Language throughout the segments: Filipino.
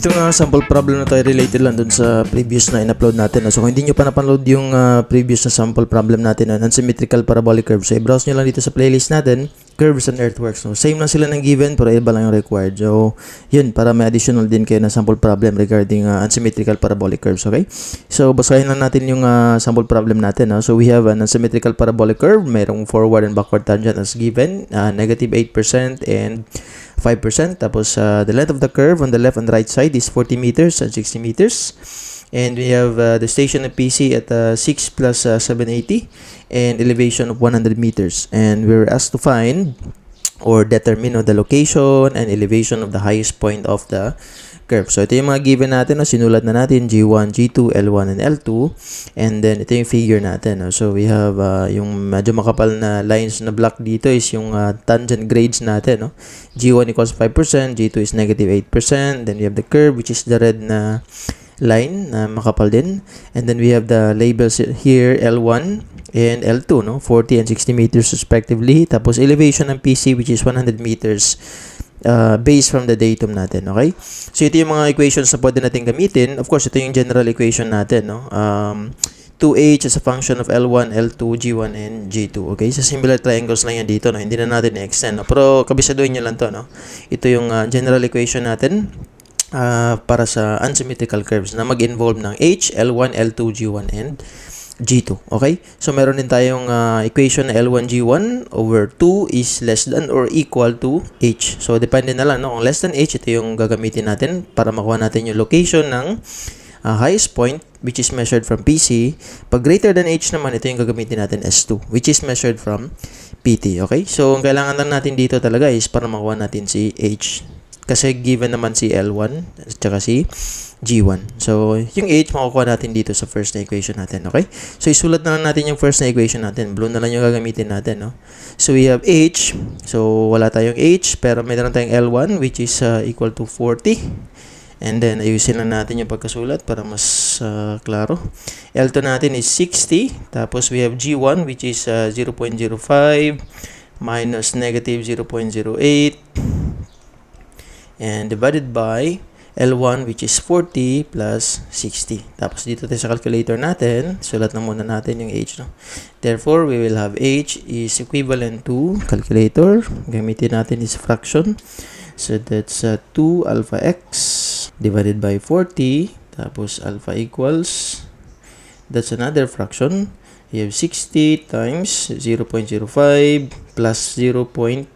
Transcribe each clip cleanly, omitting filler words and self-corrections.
Ito nga sample problem na tayo related lang dun sa previous na in-upload natin. So kung hindi nyo pa napanood yung previous na sample problem natin na non-symmetrical parabolic curve, so i-browse nyo lang dito sa playlist natin, curves and earthworks. So same lang sila ng given pero iba lang yung required. So yun, para may additional din kayo na sample problem regarding unsymmetrical parabolic curves. Okay? So basahin lang natin yung sample problem natin. So we have an unsymmetrical parabolic curve, mayroong forward and backward tangent as given, negative 8% and 5%. Tapos the length of the curve on the left and right side is 40 meters and 60 meters. And we have the station of PC at 6 plus 780 and elevation of 100 meters. And we're asked to find or determine the location and elevation of the highest point of the curve. So ito yung mga given natin. Sinulat na natin G1, G2, L1, and L2. And then ito yung figure natin. So we have yung medyo makapal na lines na block dito is yung tangent grades natin. G1 equals 5%, G2 is negative 8%. Then we have the curve which is the red na line na makapal din. And then we have the labels here, L1 and L2, 40 and 60 meters respectively. Tapos elevation ng PC which is 100 meters based from the datum natin, okay? So ito yung mga equations na pwede natin gamitin. Of course, ito yung general equation natin, 2h as a function of L1, L2, G1, and G2, okay? So similar triangles lang yan dito, hindi na natin i-extend, pero kabisaduhin nyo lang to, Ito yung general equation natin para sa unsymmetrical curves na mag-involve ng H, L1, L2, G1, and G2. Okay? So, meron din tayong equation na L1, G1 over 2 is less than or equal to H. So, depende na lang. Kung less than H, ito yung gagamitin natin para makuha natin yung location ng highest point which is measured from PC. Pag greater than H naman, ito yung gagamitin natin S2 which is measured from PT. Okay? So, ang kailangan lang natin dito talaga is para makuha natin si H. Kasi given naman si L1 at saka si G1. So, yung H makukuha natin dito sa first na equation natin. Okay? So, isulat na lang natin yung first na equation natin. Blue na lang yung gagamitin natin. So, we have H. So, wala tayong H. Pero mayroon tayong L1 which is equal to 40. And then, ayusin lang natin yung pagkasulat para mas klaro. L2 natin is 60. Tapos, we have G1 which is 0.05 minus negative 0.08. And divided by L1 which is 40 plus 60. Tapos dito tayo sa calculator natin, sulat na muna natin yung H. Therefore, we will have H is equivalent to calculator. Gamitin natin is fraction. So that's 2 alpha x divided by 40. Tapos alpha equals, that's another fraction. You have 60 times 0.05 plus 0.08.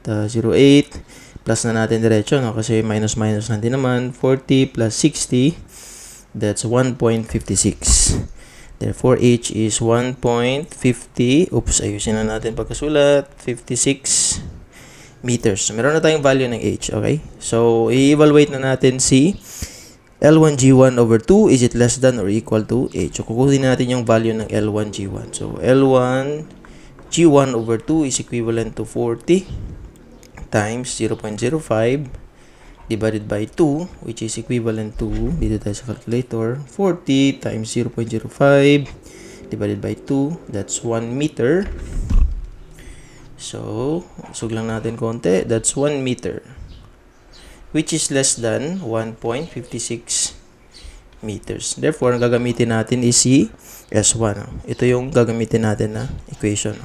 Plus na natin diretso, kasi minus na din naman. 40 plus 60, that's 1.56. Therefore, H is 1.50. Oops, ayusin na natin pagkasulat. 56 meters. So, meron na tayong value ng H, okay? So, i-evaluate na natin si L1 G1 over 2. Is it less than or equal to H? So, kukunin natin yung value ng L1 G1. So, L1 G1 over 2 is equivalent to 40 times 0.05 divided by 2 which is equivalent to, dito tayo sa calculator, 40 times 0.05 divided by 2, that's 1 meter. So, usog lang natin konti, that's 1 meter which is less than 1.56 meters. Therefore, ang gagamitin natin is si S1. Ito yung gagamitin natin na equation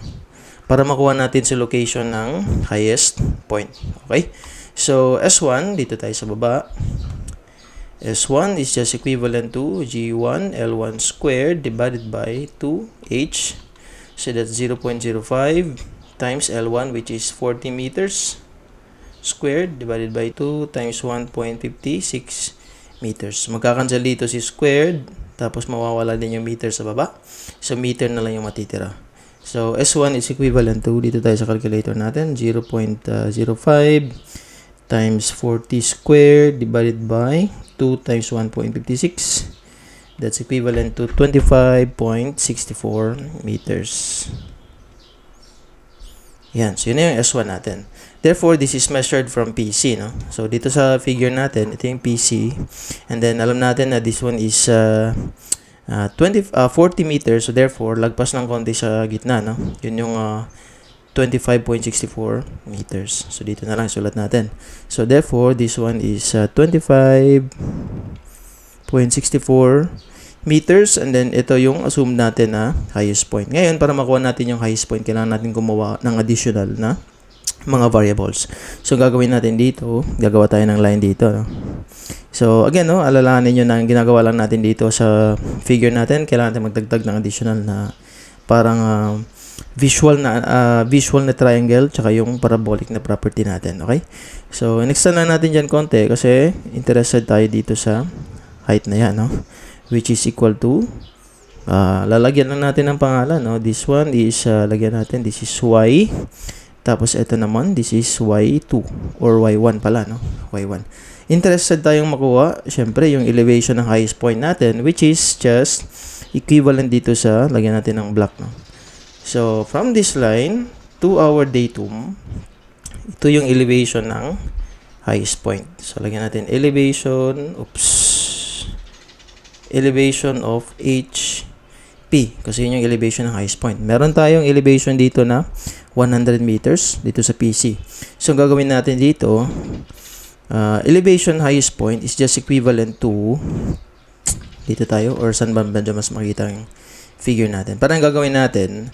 para makuha natin sa location ng highest point. Okay? So, S1, dito tayo sa baba. S1 is just equivalent to G1 L1 squared divided by 2H. So, that's 0.05 times L1 which is 40 meters squared divided by 2 times 1.56 meters. Magkakancel dito si squared, tapos mawawala din yung meter sa baba. So, meter na lang yung matitira. So, S1 is equivalent to, dito tayo sa calculator natin, 0.05 times 40 squared divided by 2 times 1.56. That's equivalent to 25.64 meters. Yan. So, yun na yung S1 natin. Therefore, this is measured from PC, So, dito sa figure natin, ito yung PC. And then, alam natin na this one is 40 meters. So, therefore, lagpas ng konti sa gitna, Yun yung 25.64 meters. So, dito na lang sulat natin. So, therefore, this one is 25.64 meters, and then ito yung assume natin na highest point. Ngayon, para makuha natin yung highest point, kailangan natin gumawa ng additional na mga variables. So, gagawin natin dito, gagawa tayo ng line dito. No? So, again, no, alalahanin nyo na ang ginagawa lang natin dito sa figure natin, kailangan natin magdagdag ng additional na parang visual na triangle tsaka yung parabolic na property natin. Okay? So, in-extend na natin dyan konti kasi interested tayo dito sa height na yan, no? Which is equal to lalagyan lang natin ng pangalan, no? This one is lagyan natin, this is y. Tapos ito naman, this is y2 or y1 pala, no? y1. Interested tayong makuha, syempre, yung elevation ng highest point natin, which is just equivalent dito sa lagyan natin ng block, no? So, from this line to our datum, ito yung elevation ng highest point. So, lagyan natin elevation of HP. Kasi yun yung elevation ng highest point. Meron tayong elevation dito na 100 meters dito sa PC. So, ang gagawin natin dito, elevation highest point is just equivalent to dito tayo, or saan ba medyo mas makita yung figure natin. Parang gagawin natin,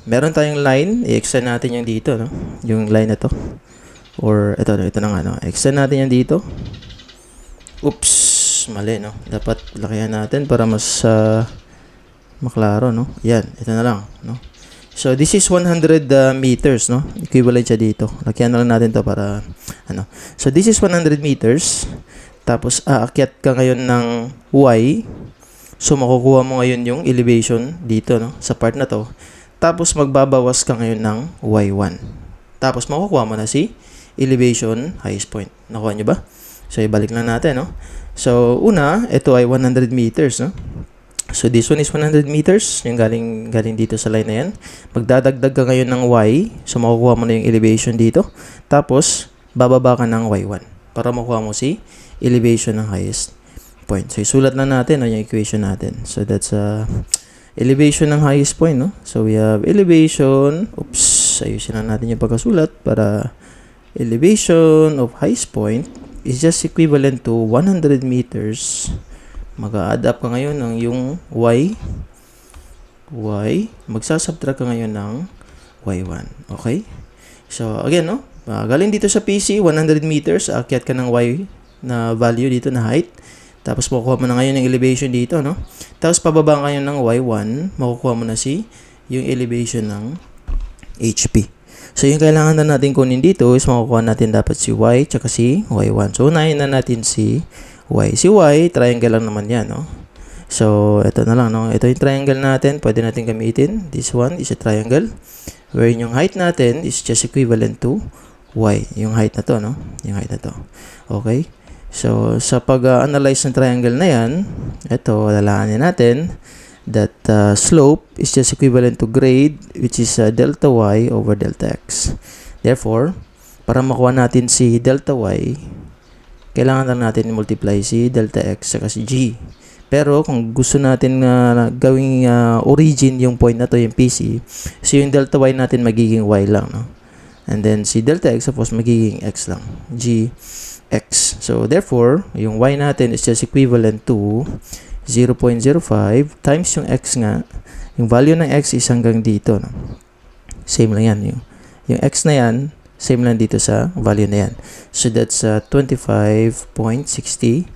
meron tayong line, i-extend natin yung dito, no? Yung line na to. Or, ito na nga, no? Extend natin yan dito. Oops, mali, no? Dapat lakihan natin para mas maklaro, no? Yan, ito na lang, no? So, this is 100 meters, no? Equivalent siya dito. Lakihan na lang natin to para, ano. So, this is 100 meters. Tapos, aakyat ka ngayon ng Y. So, makukuha mo ngayon yung elevation dito, no? Sa part na to. Tapos, magbabawas ka ngayon ng Y1. Tapos, makukuha mo na si elevation highest point. Nakuha nyo ba? So, ibalik lang natin, no? So, una, ito ay 100 meters, no? So, this one is 100 meters. Yung galing dito sa line na yan. Magdadagdag ka ngayon ng Y. So, makukuha mo na yung elevation dito. Tapos, bababa ka ng Y1 para makuha mo si elevation ng highest point. So, isulat lang natin, no, yung equation natin. So, that's elevation ng highest point, no? So, we have elevation. Oops, ayusin na natin yung pagkasulat para elevation of highest point is just equivalent to 100 meters. Mag-a-add up ka ngayon ng yung Y. Magsasubtract ka ngayon ng Y1. Okay? So, again, no? Galing dito sa PC, 100 meters. Aakyat ka ng Y na value dito na height. Tapos, makukuha mo na ngayon yung elevation dito, no? Tapos, pababa ka ngayon ng Y1. Makukuha mo na yung elevation ng HP. So, yung kailangan na natin kunin dito is makukuha natin dapat si Y tsaka si Y1. So, unahin na natin si Y. Si Y, triangle lang naman yan, no? So, ito na lang, no? Ito yung triangle natin. Pwede natin gamitin. This one is a triangle. Wherein yung height natin is just equivalent to Y. Yung height na to, no? Yung height na to. Okay? So, sa pag-analyze ng triangle na yan, ito, lalaanin natin that slope is just equivalent to grade, which is delta Y over delta X. Therefore, para makuha natin si delta Y, kailangan lang natin multiply si delta X saka si G. Pero, kung gusto natin gawing origin yung point na to, yung PC, so yung delta Y natin magiging Y lang, no? And then, si delta X, of course, magiging X lang. G, X. So, therefore, yung Y natin is just equivalent to 0.05 times yung X nga. Yung value ng X is hanggang dito, no? Same lang yan. Yung X na yan, same lang dito sa value na yan. So, that's 25.64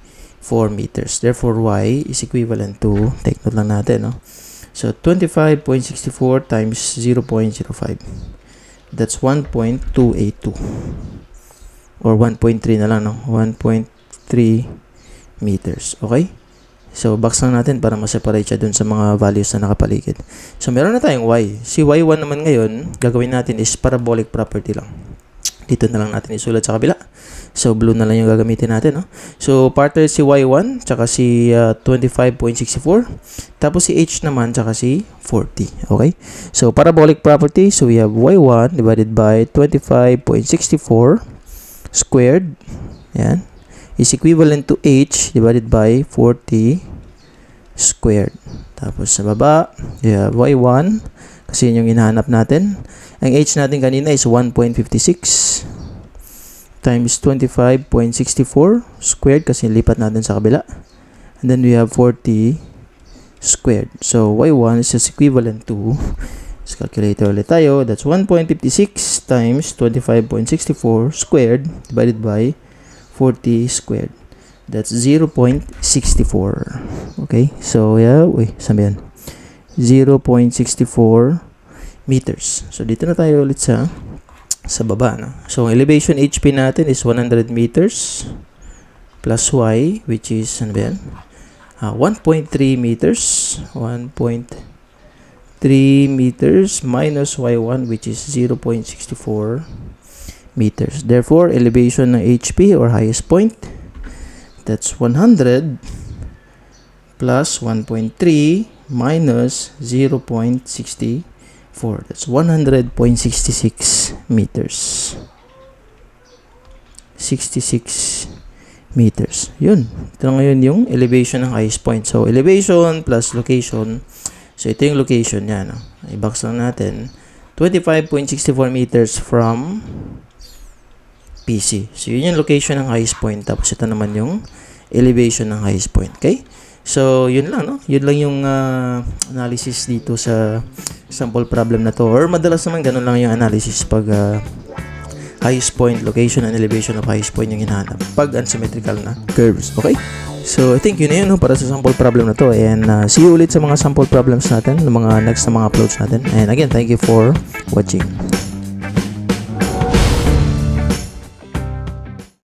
meters. Therefore, Y is equivalent to, take note lang natin, no? So, 25.64 times 0.05. That's 1.282. Or 1.3 na lang, no? 1.3 meters. Okay? So, box lang natin para ma-separate siya dun sa mga values na nakapaligid. So, meron na tayong Y. Si Y1 naman ngayon, gagawin natin is parabolic property lang. Dito na lang natin isulat sa kabila. So, blue na lang yung gagamitin natin, no? So, partner si Y1, tsaka si 25.64. Tapos si H naman, tsaka si 40. Okay? So, parabolic property. So, we have Y1 divided by 25.64 squared. Yan. Is equivalent to H divided by 40 squared. Tapos sa baba, you have Y1 kasi yun yung hinahanap natin. Ang h natin kanina is 1.56 times 25.64 squared kasi lipat natin sa kabila. And then we have 40 squared. So, y1 is just equivalent to, let's calculate ulit tayo. That's 1.56 times 25.64 squared divided by 40 squared. That's 0.64. Okay? So, yeah, saan ba yan? 0.64 meters. So, dito na tayo ulit sa baba. No? So, elevation HP natin is 100 meters plus y, which is, ano ba yan? 1.3 meters. 1.3 meters minus y1, which is 0.64 meters. Therefore, elevation ng HP or highest point, that's 100 plus 1.3 minus 0.64. That's 100.66 meters. 66 meters. Yun. Ito ngayon yung elevation ng highest point. So, elevation plus location. So, ito yung location niya. No? I-box lang natin. 25.64 meters from PC. So, yun yung location ng highest point. Tapos, ito naman yung elevation ng highest point. Okay? So, yun lang, no? Yun lang yung analysis dito sa sample problem na to. Or madalas naman ganun lang yung analysis pag highest point, location, and elevation of highest point yung hinahanap pag unsymmetrical na curves. Okay? So, I think yun na yun, no? Para sa sample problem na to. And see you ulit sa mga sample problems natin, ng mga next na mga uploads natin. And again, thank you for watching.